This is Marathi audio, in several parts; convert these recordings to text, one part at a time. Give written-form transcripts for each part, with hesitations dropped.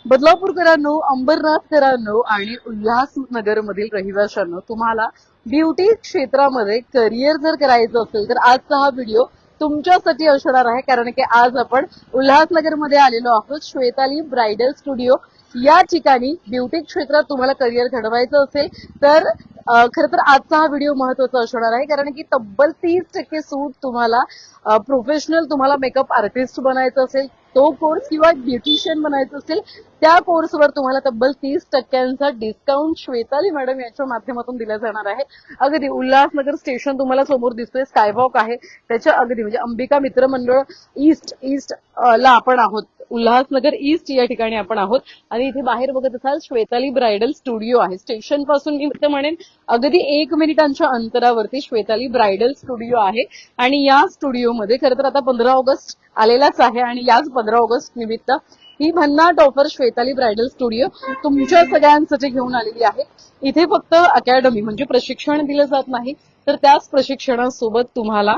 बदलापूरकरांनो, अंबरनाथकरांनो आणि उल्हासनगरमधील रहिवाशांनो, तुम्हाला ब्युटी क्षेत्रामध्ये करिअर जर करायचं असेल तर आजचा हा व्हिडिओ तुमच्यासाठी असणार आहे. कारण की आज आपण उल्हासनगरमध्ये आलेलो आहोत. श्वेताली ब्रायडल स्टुडिओ या ठिकाणी ब्युटी क्षेत्रात तुम्हाला करिअर घडवायचं असेल तर खरं तर आजचा हा व्हिडिओ महत्वाचा असणार आहे. कारण की तब्बल 30% सूट तुम्हाला प्रोफेशनल तुम्हाला मेकअप आर्टिस्ट बनायचं असेल तो कोर्स किंवा ब्युटिशियन बनायचं असेल त्या कोर्सवर तुम्हाला तब्बल 30% डिस्काउंट श्वेताली मॅडम यांच्या माध्यमातून दिला जाणार आहे. अगदी उल्हासनगर स्टेशन तुम्हाला समोर दिसतोय, स्कायवॉक आहे त्याच्या अगदी म्हणजे अंबिका मित्र मंडळ ईस्ट ला आपण आहोत. उल्हासनगर ईस्ट या ठिकाणी आपण आहोत आणि इथे बाहेर बघत असाल श्वेताली ब्रायडल स्टुडिओ आहे. स्टेशन पासून मी तर म्हणेन अगदी 1 मिनिटांच्या अंतरावरती श्वेताली ब्रायडल स्टुडिओ आहे. आणि या स्टुडिओमध्ये खरं तर आता 15 ऑगस्ट आलेलाच आहे आणि याच 15 ऑगस्ट निमित्त ही भन्नाट ऑफर श्वेताली ब्रायडल स्टुडिओ तुमच्या सगळ्यांसाठी घेऊन आलेली आहे. इथे फक्त अकॅडमी म्हणजे प्रशिक्षण दिलं जात नाही तर त्याच प्रशिक्षणासोबत तुम्हाला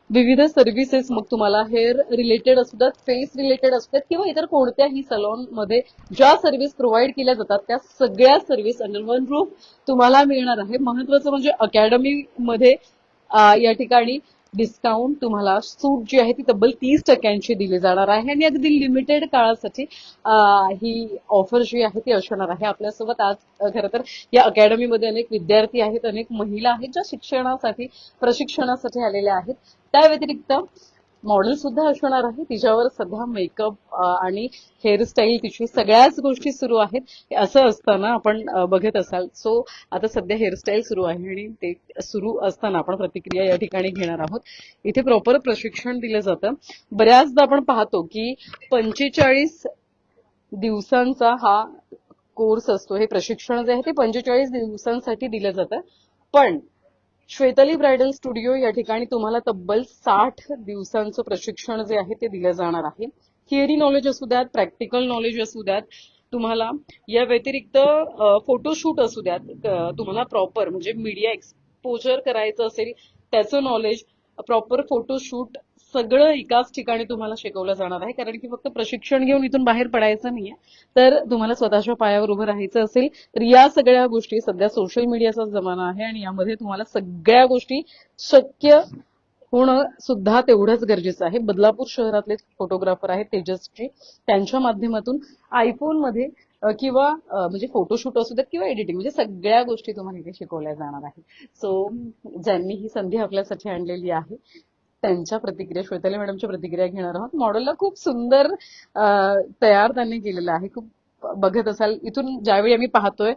विविध सर्व्हिसेस, मग तुम्हाला हेअर रिलेटेड असू द्यात, फेस रिलेटेड असू द्यात किंवा इतर कोणत्याही सलॉन मध्ये ज्या सर्व्हिस प्रोव्हाइड केल्या जातात त्या सगळ्या सर्व्हिस अंडर वन रूफ तुम्हाला मिळणार आहे. महत्वाचं म्हणजे अकॅडमी मध्ये या ठिकाणी डिस्काउंट तुम्हाला सूट जी आहे ती तब्बल 30% दिली जाणार आहे आणि अगदी लिमिटेड काळासाठी ही ऑफर जी आहे ती असणार आहे. आपल्यासोबत आज खरं तर या अकॅडमीमध्ये अनेक विद्यार्थी आहेत, अनेक महिला आहेत ज्या शिक्षणासाठी प्रशिक्षणासाठी आलेल्या आहेत. त्या व्यतिरिक्त मॉडेल सुद्धा असणार आहे. तिच्यावर सध्या मेकअप आणि हेअरस्टाईल तिची सगळ्याच गोष्टी सुरू आहेत. असं असताना आपण बघत असाल सो आता सध्या हेअरस्टाईल सुरू आहे आणि ते सुरू असताना आपण प्रतिक्रिया या ठिकाणी घेणार आहोत. इथे प्रॉपर प्रशिक्षण दिलं जातं. बऱ्याचदा आपण पाहतो की 45 दिवसांचा हा कोर्स असतो. हे प्रशिक्षण जे आहे ते 45 दिवसांसाठी दिलं जातं. पण श्वेताली ब्रायडल स्टुडिओ या ठिकाणी तुम्हाला तब्बल 60 दिवसांचं प्रशिक्षण जे आहे ते दिलं जाणार आहे. थिअरी नॉलेज असू द्यात, प्रॅक्टिकल नॉलेज असू द्यात, तुम्हाला या व्यतिरिक्त फोटोशूट असू द्यात, तुम्हाला प्रॉपर म्हणजे मीडिया एक्सपोजर करायचं असेल त्याचं नॉलेज, प्रॉपर फोटोशूट सगळं एकाच ठिकाणी तुम्हाला शिकवलं जाणार आहे. कारण की फक्त प्रशिक्षण घेऊन इथून बाहेर पडायचं नाहीये, तर तुम्हाला स्वतःच्या पायावर उभं राहायचं असेल तर या सगळ्या गोष्टी, सध्या सोशल मीडियाचा जमाना आहे आणि यामध्ये तुम्हाला सगळ्या गोष्टी शक्य होणं सुद्धा तेवढंच गरजेचं आहे. बदलापूर शहरातले फोटोग्राफर आहेत तेजसजी, त्यांच्या माध्यमातून आयफोन मध्ये किंवा म्हणजे फोटोशूट असू द्यात किंवा एडिटिंग म्हणजे सगळ्या गोष्टी तुम्हाला इथे शिकवल्या जाणार आहेत. सो ज्यांनी ही संधी आपल्यासाठी आणलेली आहे त्यांच्या प्रतिक्रिया, श्वेताली मॅडमच्या प्रतिक्रिया घेणार आहोत. मॉडेलला खूप सुंदर तयार त्यांनी केलेलं आहे. खूप बघत असाल इथून ज्यावेळी आम्ही पाहतोय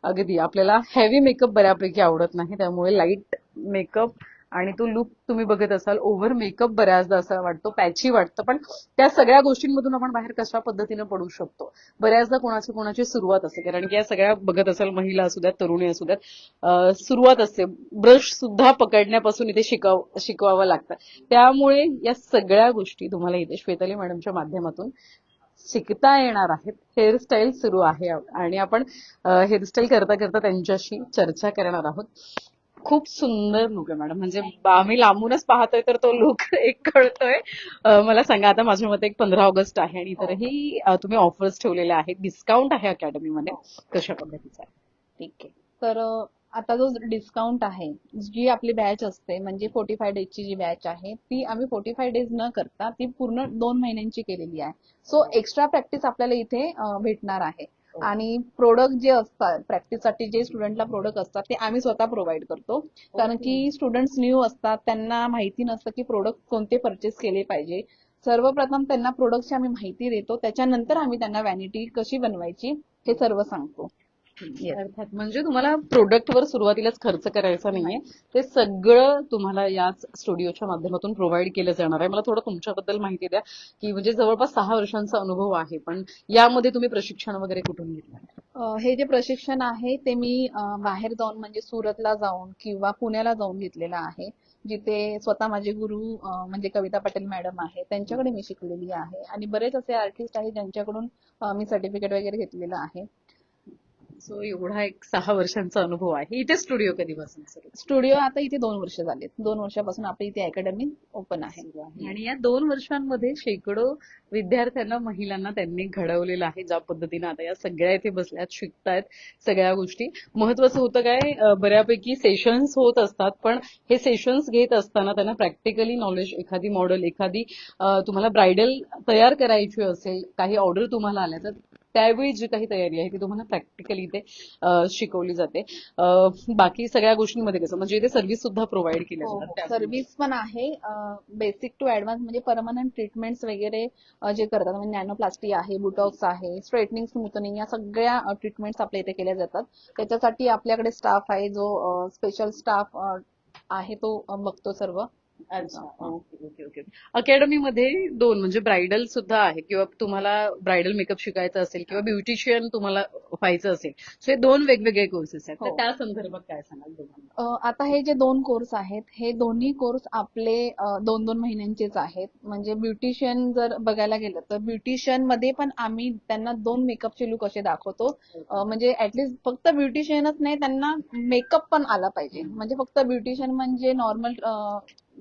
अगदी आपल्याला हेवी मेकअप बऱ्यापैकी आवडत नाही, त्यामुळे लाईट मेकअप आणि तो लुक तुम्ही बघत असाल. ओव्हर मेकअप बऱ्याचदा असा वाटतो, पॅची वाटतं, पण त्या सगळ्या गोष्टींमधून आपण बाहेर कशा पद्धतीने पडू शकतो. बऱ्याचदा कोणाची सुरुवात असते, कारण की या सगळ्या बघत असाल महिला असू द्यात, तरुणी असू द्यात, सुरुवात असते. ब्रश सुद्धा पकडण्यापासून इथे शिकवावं लागतं. त्यामुळे या सगळ्या गोष्टी तुम्हाला इथे श्वेताली मॅडमच्या माध्यमातून शिकता येणार आहेत. हेअरस्टाईल सुरू आहे आणि आपण हेअरस्टाईल करता करता त्यांच्याशी चर्चा करणार आहोत. खूप सुंदर लुक आहे मॅडम, म्हणजे आम्ही लांबूनच पाहतोय तर तो लुक एक कळतोय. मला सांगा, आता माझ्या मते एक 15 ऑगस्ट आहे आणि इतरही तुम्ही ऑफर्स ठेवलेल्या आहेत, डिस्काउंट आहे अकॅडमीमध्ये, कशा पद्धतीचा आहे? ठीक आहे. तर आता जो डिस्काउंट आहे, जी आपली बॅच असते म्हणजे 45 डेजची जी बॅच आहे ती आम्ही 45 डेज न करता ती पूर्ण 2 महिन्यांची केलेली आहे. सो एक्स्ट्रा प्रॅक्टिस आपल्याला इथे भेटणार आहे. आणि प्रोडक्ट जे असतात प्रॅक्टिससाठी, जे स्टुडंटला प्रोडक्ट असतात ते आम्ही स्वतः प्रोव्हाइड करतो. कारण की स्टुडंट्स न्यू असतात, त्यांना माहिती नसतं की प्रोडक्ट कोणते परचेस केले पाहिजे. सर्वप्रथम त्यांना प्रोडक्टची आम्ही माहिती देतो, त्याच्यानंतर आम्ही त्यांना व्हॅनिटी कशी बनवायची हे सर्व सांगतो. अर्थात म्हणजे तुम्हाला प्रोडक्टवर सुरुवातीलाच खर्च करायचा नाहीये, ते सगळं तुम्हाला याच स्टुडिओच्या माध्यमातून प्रोव्हाइड केलं जाणार आहे. मला थोडं तुमच्याबद्दल माहिती द्या, की म्हणजे जवळपास 6 वर्षांचा अनुभव आहे, पण यामध्ये तुम्ही प्रशिक्षण वगैरे कुठून घेतलं? हे जे प्रशिक्षण आहे ते मी बाहेर जाऊन म्हणजे सुरतला जाऊन किंवा पुण्याला जाऊन घेतलेलं आहे. जिथे स्वतः माझे गुरु म्हणजे कविता पाटील मॅडम आहे, त्यांच्याकडे मी शिकलेली आहे. आणि बरेच असे आर्टिस्ट आहेत ज्यांच्याकडून मी सर्टिफिकेट वगैरे घेतलेलं आहे. सो एवढा एक 6 वर्षांचा अनुभव आहे. इथे स्टुडिओ कधीपासून सुरू स्टुडिओ आता इथे 2 वर्ष झालेत. 2 वर्षापासून आपली इथे अकॅडमी ओपन आहे. आहे? आणि या 2 वर्षांमध्ये शेकडो विद्यार्थ्यांना, महिलांना त्यांनी घडवलेलं आहे. ज्या पद्धतीने आता या सगळ्या इथे बसल्यात, शिकतायत सगळ्या गोष्टी. महत्वाचं होतं काय, बऱ्यापैकी सेशन्स होत असतात, पण हे सेशन्स घेत असताना त्यांना प्रॅक्टिकली नॉलेज, एखादी मॉडेल, एखादी तुम्हाला ब्रायडल तयार करायची असेल, काही ऑर्डर तुम्हाला आल्या तर त्यावेळी जी काही तयारी आहे ती तुम्हाला प्रॅक्टिकली इथे शिकवली जाते. बाकी सगळ्या गोष्टींमध्ये कसं, म्हणजे इथे सर्व्हिस सुद्धा प्रोव्हाइड केल्या हो, जातात. सर्व्हिस पण आहे. बेसिक टू ऍडव्हान्स म्हणजे परमनंट ट्रीटमेंट्स वगैरे जे करतात, म्हणजे नॅनोप्लास्टी आहे, बुटॉक्स आहे, स्ट्रेटनिंग, स्मूथनिंग, या सगळ्या ट्रीटमेंट्स आपल्या इथे केल्या जातात. त्याच्यासाठी आपल्याकडे स्टाफ आहे, जो स्पेशल स्टाफ आहे, तो बघतो सर्व. अच्छा, ओके ओके ओके. अकॅडमीमध्ये 2 म्हणजे ब्रायडल सुद्धा आहे, किंवा तुम्हाला ब्रायडल मेकअप शिकायचा असेल किंवा ब्युटिशियन तुम्हाला व्हायचं असेल, सो हे 2 वेगवेगळे कोर्सेस आहेत. तर हो. त्या संदर्भात काय सांगाल तुम्हाला? आता हे जे 2 कोर्स आहेत, हे दोन्ही कोर्स आपले 2-2 महिन्यांचेच आहेत. म्हणजे ब्युटिशियन जर बघायला गेलं तर ब्युटिशियन मध्ये पण आम्ही त्यांना 2 मेकअपचे लुक असे दाखवतो. म्हणजे ऍटलीस्ट फक्त ब्युटिशियनच नाही, त्यांना मेकअप पण आला पाहिजे. म्हणजे फक्त ब्युटिशियन म्हणजे नॉर्मल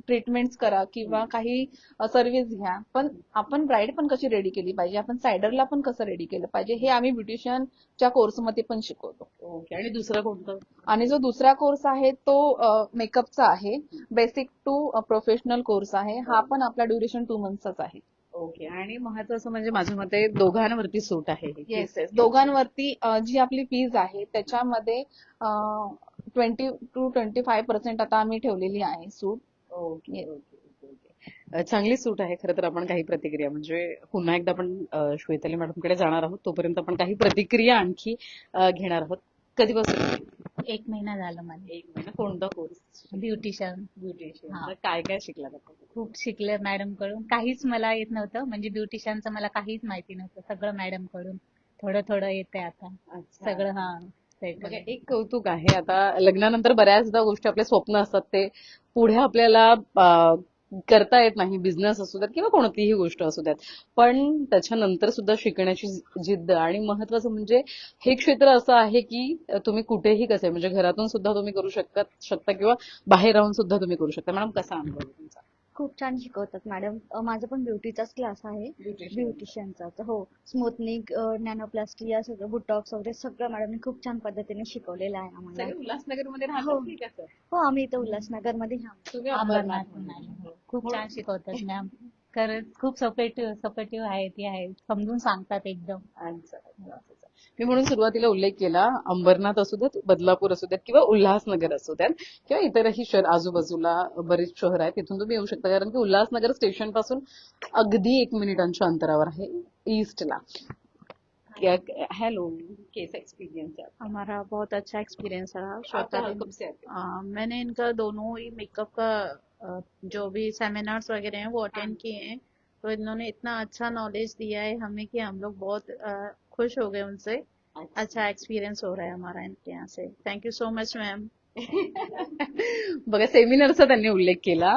ट्रीटमेंट्स करा किंवा काही सर्व्हिस घ्या, पण आपण ब्राईड पण कशी रेडी केली पाहिजे, आपण सायडरला पण कसं रेडी केलं पाहिजे, हे आम्ही ब्युटिशियनच्या कोर्समध्ये पण शिकवतो. ओके. आणि दुसरं कोणतं? आणि जो दुसरा कोर्स आहे तो मेकअपचा आहे. बेसिक टू प्रोफेशनल कोर्स आहे. हा पण आपला ड्युरेशन 2 मंथचाच आहे. ओके. आणि महत्वाचं म्हणजे माझ्या मते दोघांवरती सूट आहे ही. येस येस, दोघांवरती जी आपली फीज आहे त्याच्यामध्ये 20-25% आता आम्ही ठेवलेली आहे सूट. Okay Yes. Okay okay okay. चांगली सूट आहे. खरं तर आपण काही प्रतिक्रिया, म्हणजे पुन्हा एकदा आपण श्वेताली मॅडमकडे जाणार आहोत, तोपर्यंत आपण काही प्रतिक्रिया आणखी घेणार आहोत. कधीपासून? 1 महिना झाला मला. 1 महिना. कोणता कोर्स? ब्युटिशियन. ब्युटिशियन. हा. काय काय शिकला आपण? खूप शिकले मॅडम कडून. काहीच मला येत नव्हतं, म्हणजे ब्युटिशियनचं मला काहीच माहिती नव्हतं. सगळं मॅडम कडून थोडं थोडं येतंय आता. अच्छा. सगळं बघा, सेटल. एक कौतुक आहे. आता लग्नानंतर बऱ्याचदा गोष्टी, आपले स्वप्न असतात ते पुढे आपल्याला करता येत नाही. बिझनेस असू द्यात किंवा कोणतीही गोष्ट असू द्यात, पण त्याच्यानंतर सुद्धा शिकण्याची जिद्द. आणि महत्वाचं म्हणजे हे क्षेत्र असं आहे की तुम्ही कुठेही कसे, म्हणजे घरातून सुद्धा तुम्ही करू शकता किंवा बाहेर राहून सुद्धा तुम्ही करू शकता. मॅडम, कसा अनुभव आहे तुमचा? खूप छान शिकवतात मॅडम. माझा पण ब्युटीचाच क्लास आहे, ब्युटिशियनचा. हो, स्मूथनिंग, नॅनोप्लास्टी, या सगळं बुटॉक्स वगैरे सगळं मॅडमने खूप छान पद्धतीने शिकवलेलं आहे आम्हाला. सगळे उल्हासनगरमध्ये हो. राहतात की कसं? हो, आम्ही इथं उल्हासनगरमध्ये तुम्ही अंबरनाथहून आले. हो. खूप छान शिकवतात मॅम. खरंच खूप सपोर्टिव्ह आहे, ती आहे, समजून सांगतात एकदम. अच्छा, अच्छा, अच्छा. मी म्हणून सुरुवातीला उल्लेख केला, अंबरनाथ असू द्यात, बदलापूर असू द्यात किंवा उल्हासनगर असू द्यात किंवा इतरही शहर, आजूबाजूला बरीच शहर आहेत, तिथून तुम्ही येऊ शकता. कारण की उल्हासनगर स्टेशन पासून अगदी 1 मिनिटांच्या अंतरावर आहे, ईस्टला. हेलो, कैसा एक्सपीरियंस है आपका? हमारा बहुत अच्छा एक्सपीरियंस रहा आप श्वेता कहाँ, दी। कब से आते हो? मैंने इनका दोनों ही मेकअप का जो भी सेमिनार्स वगैरह हैं वो अटेंड किए हैं, तो इन्होंने इतना अच्छा नॉलेज दिया है हमें कि हम लोग बहुत खुश हो गए उनसे। अच्छा एक्सपीरियंस हो रहा है हमारा इनके यहाँ से। Thank you so much ma'am. बघा, सेमिनारचा त्यांनी उल्लेख केला.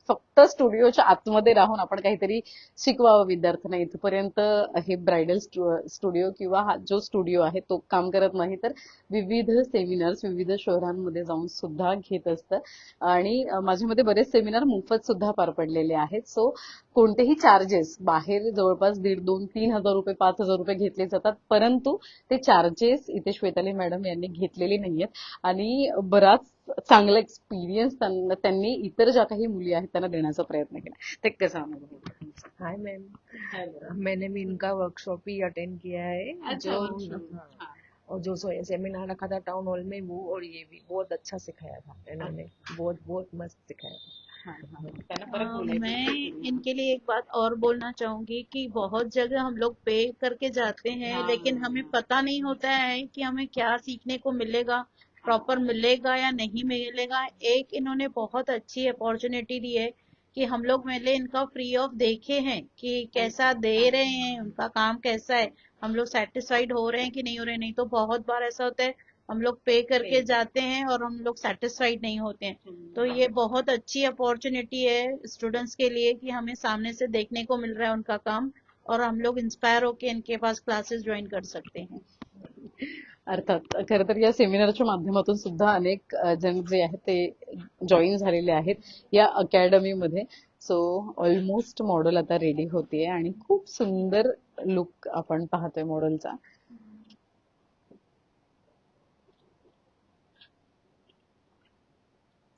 फक्त स्टुडिओच्या आतमध्ये राहून आपण काहीतरी शिकवावं विद्यार्थ्यांना. इथपर्यंत हे ब्रायडल स्टुडिओ किंवा हा जो स्टुडिओ आहे तो काम करत नाही, तर विविध सेमिनार्स विविध शहरांमध्ये जाऊन सुद्धा घेत असतं. आणि माझ्या मते बरेच सेमिनार मोफत सुद्धा पार पडलेले आहेत. सो कोणतेही चार्जेस बाहेर जवळपास 1,500-3,000 रुपये, 5,000 रुपये घेतले जातात, परंतु ते चार्जेस इथे श्वेताली मॅडम यांनी घेतलेले नाहीयेत. आणि बराच चांगला एक्सपिरियन्स त्यांनी इतर ज्या काही मुली आहेत त्यांना देण्याचा प्रयत्न केला. ते कसं अनुभव होता तुमचा? हाय मैम, मैंने भी इनका वर्कशॉप ही अटेंड किया है। अच्छा, जो workshop, हाँ, हाँ. और जो सेमिनार रखा था टाउन हॉल में, वो और ये भी बहुत अच्छा सिखाया था इन्होंने। बहुत बहुत मस्त सिखाया था। हाँ, हाँ. त्यांना परत बोलायचं. मैं इनके लिए एक बात और बोलना चाहूंगी कि बहुत जगह हम लोग पे करके जाते हैं, हाँ। लेकिन हमें पता नहीं होता है कि हमें क्या सीखने को मिलेगा, प्रॉपर मिलेगा या नहीं मिलेगा। एक इन्होंने बहुत अच्छी अपॉर्चुनिटी दी है कि हम लोग पहले इनका फ्री ऑफ देखे हैं कि कैसा दे रहे हैं, उनका काम कैसा है, हम लोग सेटिस्फाइड हो रहे हैं कि नहीं हो रहे हैं। नहीं तो बहुत बार ऐसा होता है हम लोग पे करके जाते हैं और हम लोग सेटिस्फाइड नहीं होते हैं। तो ये बहुत अच्छी अपॉर्चुनिटी है स्टूडेंट्स के लिए कि हमें सामने से देखने को मिल रहा है उनका काम, और हम लोग इंस्पायर होके इनके पास क्लासेस ज्वाइन कर सकते हैं। अर्थात खरं तर या सेमिनारच्या माध्यमातून सुद्धा अनेक जण जे आहेत ते जॉईन झालेले आहेत या अकॅडमीमध्ये. सो ऑलमोस्ट मॉडेल आता रेडी होतीये आणि खूप सुंदर लुक आपण पाहतोय मॉडेलचा.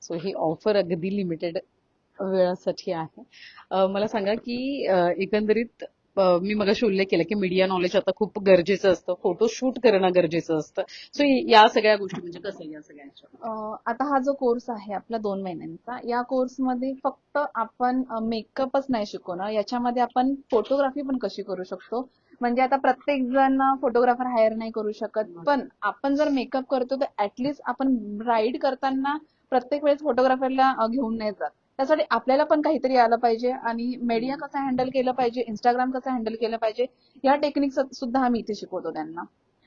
सो ही ऑफर अगदी लिमिटेड वेळासाठी आहे. मला सांगा की एकंदरीत मी मगाशी उल्लेख केला की मीडिया नॉलेज आता खूप गरजेचं असतं, फोटो शूट करणं गरजेचं असतं. सो या सगळ्या गोष्टी म्हणजे कसं आहे या सगळ्यांच्या? आता हा जो कोर्स आहे आपला 2 महिन्यांचा, या कोर्समध्ये फक्त आपण मेकअपच नाही शिकवणार, याच्यामध्ये आपण फोटोग्राफी पण कशी करू शकतो. म्हणजे आता प्रत्येक जण फोटोग्राफर हायर नाही करू शकत, पण आपण जर मेकअप करतो तर ऍटलिस्ट आपण ब्राईड करताना प्रत्येक वेळेस फोटोग्राफरला घेऊन नाही जात. त्यासाठी आपल्याला पण काहीतरी आलं पाहिजे आणि मीडिया कसं हँडल केलं पाहिजे, इंस्टाग्राम कसं हँडल केलं पाहिजे, या टेक्निक सुद्धा आम्ही इथे शिकवतो त्यांना.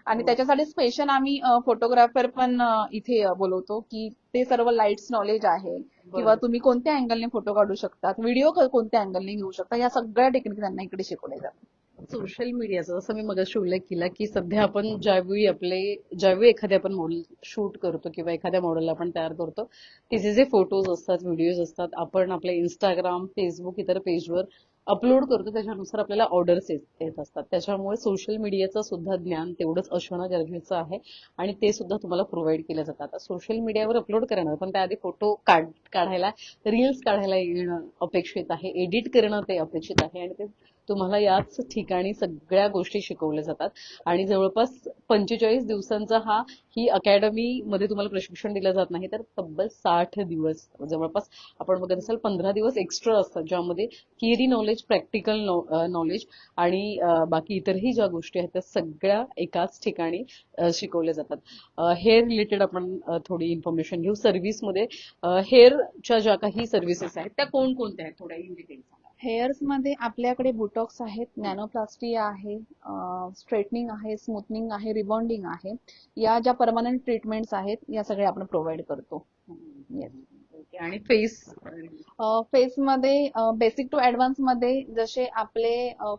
आणि त्याच्यासाठी स्पेशल आम्ही फोटोग्राफर पण इथे बोलवतो की ते सर्व लाईट्स नॉलेज आहे किंवा तुम्ही कोणत्या अँगलने फोटो काढू शकतात, व्हिडिओ कोणत्या अँगलने घेऊ शकता, या सगळ्या टेक्निक त्यांना इकडे शिकवल्या जातात. सोशल मीडियाचा जसं मी मगाशी उल्लेख केला की सध्या आपण ज्यावेळी एखाद्या आपण मॉडेल शूट करतो किंवा एखाद्या मॉडेलला आपण तयार करतो, तिचे जे फोटोज असतात, व्हिडिओज असतात, आपण आपल्या इंस्टाग्राम, फेसबुक इतर पेजवर अपलोड करतो, त्याच्यानुसार आपल्याला ऑर्डर्स येत असतात. त्याच्यामुळे सोशल मीडियाचं सुद्धा ज्ञान तेवढंच असणं गरजेचं आहे आणि ते सुद्धा तुम्हाला प्रोव्हाइड केलं जातं. आता सोशल मीडियावर अपलोड करणार, पण त्याआधी फोटो काढायला, रील्स काढायला येणं अपेक्षित आहे, एडिट करणं ते अपेक्षित आहे आणि ते तुम्हाला याच ठिकाणी सगळ्या गोष्टी शिकवल्या जातात. आणि जवळपास 45 दिवसांचा ही अकॅडमी मध्ये तुम्हाला प्रशिक्षण दिलं जात नाही, तर तब्बल 60 दिवस जवळपास आपण बघत असाल 15 दिवस एक्स्ट्रा असतात, ज्यामध्ये थिअरी नॉलेज, प्रॅक्टिकल नॉलेज आणि बाकी इतरही ज्या गोष्टी आहेत त्या सगळ्या एकाच ठिकाणी शिकवल्या जातात. हेअर रिलेटेड आपण थोडी इन्फॉर्मेशन घेऊ. सर्व्हिसमध्ये हेअरच्या ज्या काही सर्व्हिसेस आहेत त्या कोणकोणत्या आहेत, थोड्या इन डिटेल सांगा. हेअर्स मध्ये आपल्याकडे बुटॉक्स आहेत, नॅनोप्लास्टी आहे, स्ट्रेटनिंग आहे, स्मूथनिंग आहे, रिबॉन्डिंग आहे. या ज्या परमनंट ट्रीटमेंट्स आहेत या सगळ्या आपण प्रोव्हाइड करतो. Yes. ओके. आणि फेस फेसमध्ये बेसिक टू ऍडव्हान्स मध्ये जसे आपले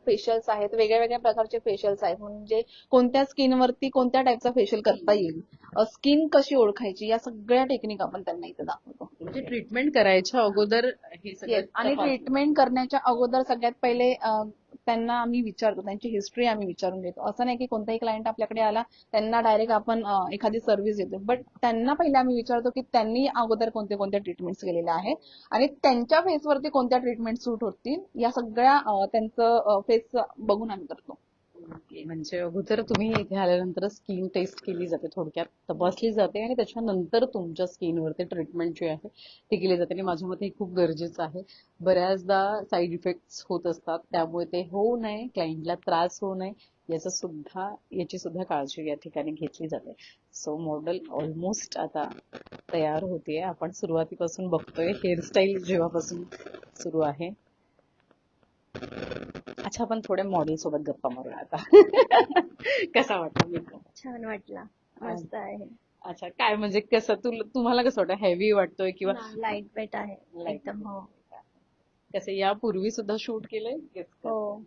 फेशियल्स आहेत, वेगळ्या वेगळ्या प्रकारचे फेशियल्स आहेत, म्हणजे कोणत्या स्किनवरती कोणत्या टाईपचा फेशियल करता येईल, स्किन कशी ओळखायची, या सगळ्या टेक्निक आपण त्यांना इथे दाखवतो. म्हणजे ट्रीटमेंट करायच्या अगोदर हे सगळं येस, आणि तपास- ट्रीटमेंट करण्याच्या अगोदर सगळ्यात पहिले त्यांना आम्ही विचारतो, त्यांची हिस्ट्री आम्ही विचारून घेतो. असं नाही की कोणताही क्लायंट आपल्याकडे आला त्यांना डायरेक्ट आपण एखादी सर्व्हिस देतो, बट त्यांना पहिले आम्ही विचारतो की त्यांनी अगोदर कोणते कोणत्या ट्रीटमेंट्स केलेल्या आहेत आणि त्यांच्या फेसवरती कोणत्या ट्रीटमेंट सूट होतील, या सगळ्या त्यांचं फेस बघून आम्ही करतो. ओके. म्हणजे अगोदर तुम्ही इथे आल्यानंतर स्किन टेस्ट केली जाते, थोडक्यात तपासली जाते आणि त्याच्यानंतर तुमच्या स्किनवरती ट्रीटमेंट जी आहे ती केली जाते. आणि माझ्या मते हे खूप गरजेचं आहे. बऱ्याचदा साईड इफेक्ट्स होत असतात, त्यामुळे ते होऊ नये, क्लायंटला त्रास होऊ नये याची सुद्धा काळजी या ठिकाणी घेतली जाते. सो मॉडेल ऑलमोस्ट आता तयार होतीये. आपण सुरुवातीपासून बघतोय, हेअरस्टाईल जेव्हापासून सुरू आहे. अच्छा, आपण थोड्या मॉडेल सोबत गप्पा मारूया आता. कसा वाटतो मेकअप? छान वाटला, मस्त आहे. अच्छा, काय म्हणजे कसं तुम्हाला कसं वाटतं, हेवी वाटतोय किंवा लाईट वेट आहे Light एकदम. हो कसं यापूर्वी सुद्धा शूट केलंय? हो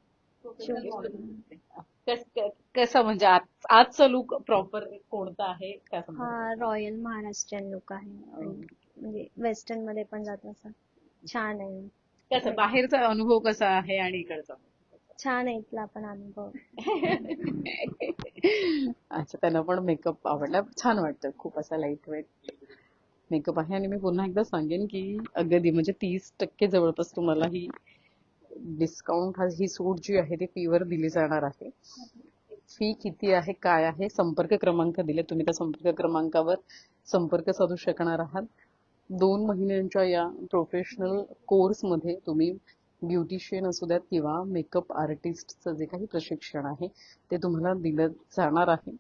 कसं म्हणजे आजचा लुक प्रॉपर कोणता आहे काय समजा? हा रॉयल महाराष्ट्रीयन लुक आहे, म्हणजे वेस्टर्न मध्ये पण जात असं. छान आहे, कसं बाहेरचा अनुभव कसा आहे आणि इकडचा? छान आहे इथला पण अनुभव. अच्छा, त्यांना पण मेकअप आवडला, छान वाटतं, खूप असा लाईट वेट मेकअप आहे. आणि मी पुन्हा एकदा सांगेन की अगदी म्हणजे 30% जवळपास तुम्हाला ही डिस्काउंट ही सूट जी आहे ती फीवर दिली जाणार आहे. फी किती आहे, काय आहे, संपर्क क्रमांक दिले, तुम्ही त्या संपर्क क्रमांकावर संपर्क साधू शकणार आहात. 2 महिन्यांच्या या प्रोफेशनल कोर्समध्ये तुम्ही ब्युटिशियन असू द्यात किंवा मेकअप आर्टिस्टचं जे काही प्रशिक्षण आहे ते तुम्हाला दिलं जाणार आहे.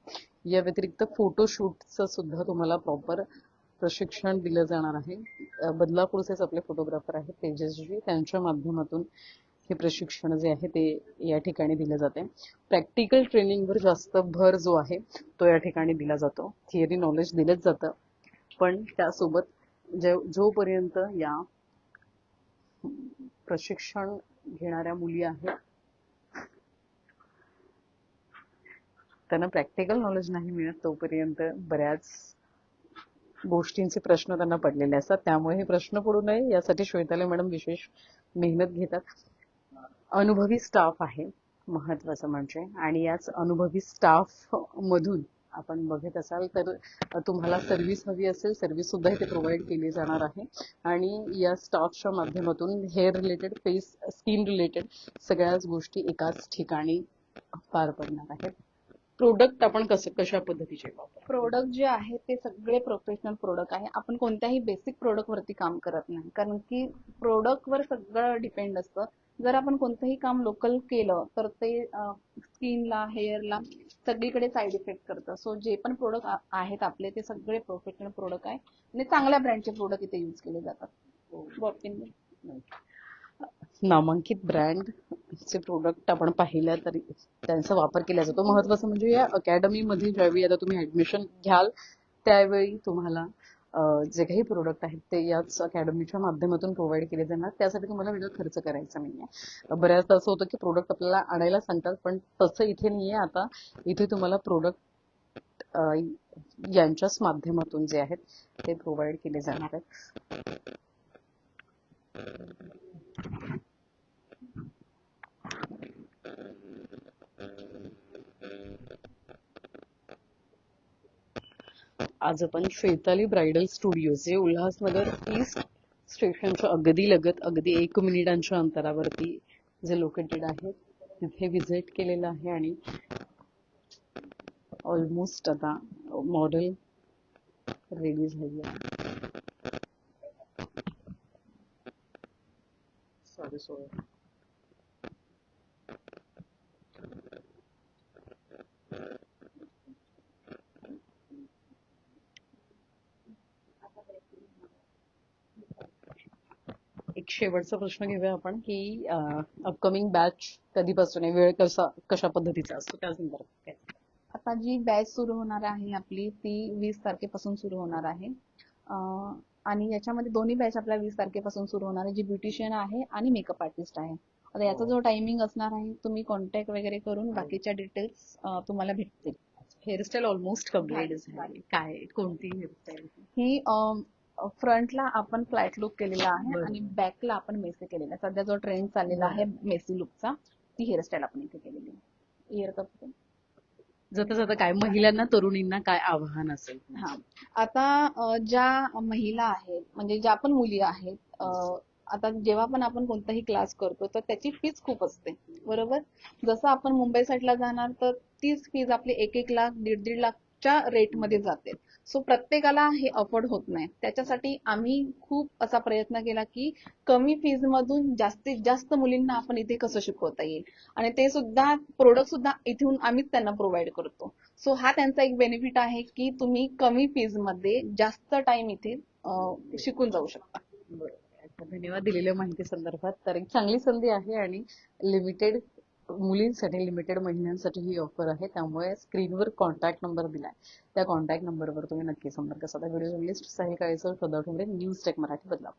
या व्यतिरिक्त फोटोशूटचं सुद्धा तुम्हाला प्रॉपर प्रशिक्षण दिलं जाणार आहे. बदलापूरचेच आपले फोटोग्राफर आहेत तेजस्वी, त्यांच्या माध्यमातून हे प्रशिक्षण जे आहे ते या ठिकाणी दिलं जाते. प्रॅक्टिकल ट्रेनिंगवर जास्त भर जो आहे तो या ठिकाणी दिला जातो. थिअरी नॉलेज दिलंच जातं, पण त्यासोबत जोपर्यंत या प्रशिक्षण घेणाऱ्या मुली आहेत त्यांना प्रॅक्टिकल नॉलेज नाही मिळत तोपर्यंत बऱ्याच गोष्टींचे प्रश्न त्यांना पडलेले असतात. त्यामुळे हे प्रश्न पडू नये यासाठी श्वेताली मॅडम विशेष मेहनत घेतात. अनुभवी स्टाफ आहे महत्वाचं म्हणजे, आणि याच अनुभवी स्टाफ मधून आपण बघत असाल तर तुम्हाला सर्व्हिस हवी असेल, सर्व्हिस सुद्धा इथे प्रोव्हाइड केली जाणार आहे. आणि या स्टाफच्या माध्यमातून hair related, face skin related सगळ्याच गोष्टी एकाच ठिकाणी पार पडणार आहेत. प्रोडक्ट आपण कशा पद्धतीचे वापरतो? प्रोडक्ट जे आहे ते सगळे प्रोफेशनल प्रोडक्ट आहे. आपण कोणत्याही बेसिक प्रोडक्ट वरती काम करत नाही, कारण की प्रोडक्ट वर सगळं डिपेंड असतं. जर आपण कोणतंही काम लोकल केलं तर ते स्किनला, हेअरला सगळीकडे साईड इफेक्ट करतं. सो जे पण प्रोडक्ट आहेत आपले ते सगळे प्रोफेशनल प्रोडक्ट आहे आणि चांगल्या ब्रँडचे प्रोडक्ट इथे यूज केले जातात. बॉटिंग नामांकित ब्रँडचे प्रोडक्ट आपण पाहिलं तरी त्यांचा वापर केला जातो. महत्वाचं म्हणजे या अकॅडमीमध्ये ज्यावेळी आता तुम्ही ऍडमिशन घ्याल त्यावेळी तुम्हाला जे काही प्रोडक्ट आहेत ते याच अकॅडमीच्या माध्यमातून प्रोव्हाइड केले जाणार. त्यासाठी तुम्हाला वेगळा खर्च करायचा नाहीये. बऱ्याचदा असं होतं की प्रोडक्ट आपल्याला आणायला सांगतात, पण तसं इथे नाहीये. आता इथे तुम्हाला प्रोडक्ट यांच्याच माध्यमातून जे आहेत ते प्रोव्हाइड केले जाणार आहेत. आज आपण श्वेताली ब्रायडल स्टुडिओ जे उल्हासनगर ईस्ट स्टेशनच्या अगदी लगत, अगदी 1 मिनिटांच्या अंतरावरती जे लोकेटेड आहे तिथे व्हिजिट केलेलं आहे. आणि ऑलमोस्ट आता मॉडेल रेडी झाली आहे. एक शेवटचा प्रश्न घेऊया आपण की अपकमिंग बॅच कधीपासून आहे, वेळ कशा पद्धतीचा असतो त्या संदर्भात काय? आता जी बॅच सुरू होणार आहे आपली ती 20 तारखेपासून सुरू होणार आहे. आणि याच्यामध्ये दोन्ही बॅच आपल्या 20 तारखेपासून सुरू होणार आहे, जी ब्युटिशियन आहे आणि मेकअप आर्टिस्ट आहे. आता याचा जो टायमिंग असणार आहे तुम्ही कॉन्टॅक्ट वगैरे करून बाकीच्या डिटेल्स तुम्हाला भेटतील. हेअरस्टाईल ऑलमोस्ट कम्प्लीट झाली. काय कोणती हेअरस्टाईल? ही फ्रंटला आपण फ्लॅट लुक केलेला आहे बरं. आणि बॅकला आपण मेसी केलेला आहे. सध्या जो ट्रेंड चाललेला आहे मेसी लुकचा, ती हेअरस्टाईल आपण इथे केलेली आहे. इयर कप जाता जाता काय महिलांना, तरुणींना काय आव्हान असेल? हा, आता ज्या महिला आहेत म्हणजे ज्या पण मुली आहेत, आता जेव्हा पण आपण कोणताही क्लास करतो तर त्याची फीज खूप असते, बरोबर. जसं आपण मुंबई साईडला जाणार तर तीच फीज आपली 1-1 लाख 1.5-1.5 लाखच्या रेटमध्ये जाते. सो प्रत्येकाला हे अफोर्ड होत नाही. त्याच्यासाठी आम्ही खूप असा प्रयत्न केला की कमी फीज मधून जास्तीत जास्त मुलींना आपण इथे कसं शिकवता येईल, आणि ते सुद्धा प्रोडक्ट सुद्धा इथून आम्हीच त्यांना प्रोव्हाइड करतो. सो हा त्यांचा एक बेनिफिट आहे की तुम्ही कमी फीज मध्ये जास्त टाइम इथे शिकून जाऊ शकता. धन्यवाद दिलेल्या माहिती संदर्भात. तर एक चांगली संधी आहे आणि लिमिटेड मुलींसाठी, लिमिटेड महिन्यांसाठी ही ऑफर आहे. त्यामुळे स्क्रीनवर कॉन्टॅक्ट नंबर दिलाय, त्या कॉन्टॅक्ट नंबरवर तुम्ही नक्की संपर्क साधा. व्हिडिओ जर्नलिस्ट साहिल काळेसर, सदा ठोंबरे, न्यूज टेक मराठी, बदलापूर.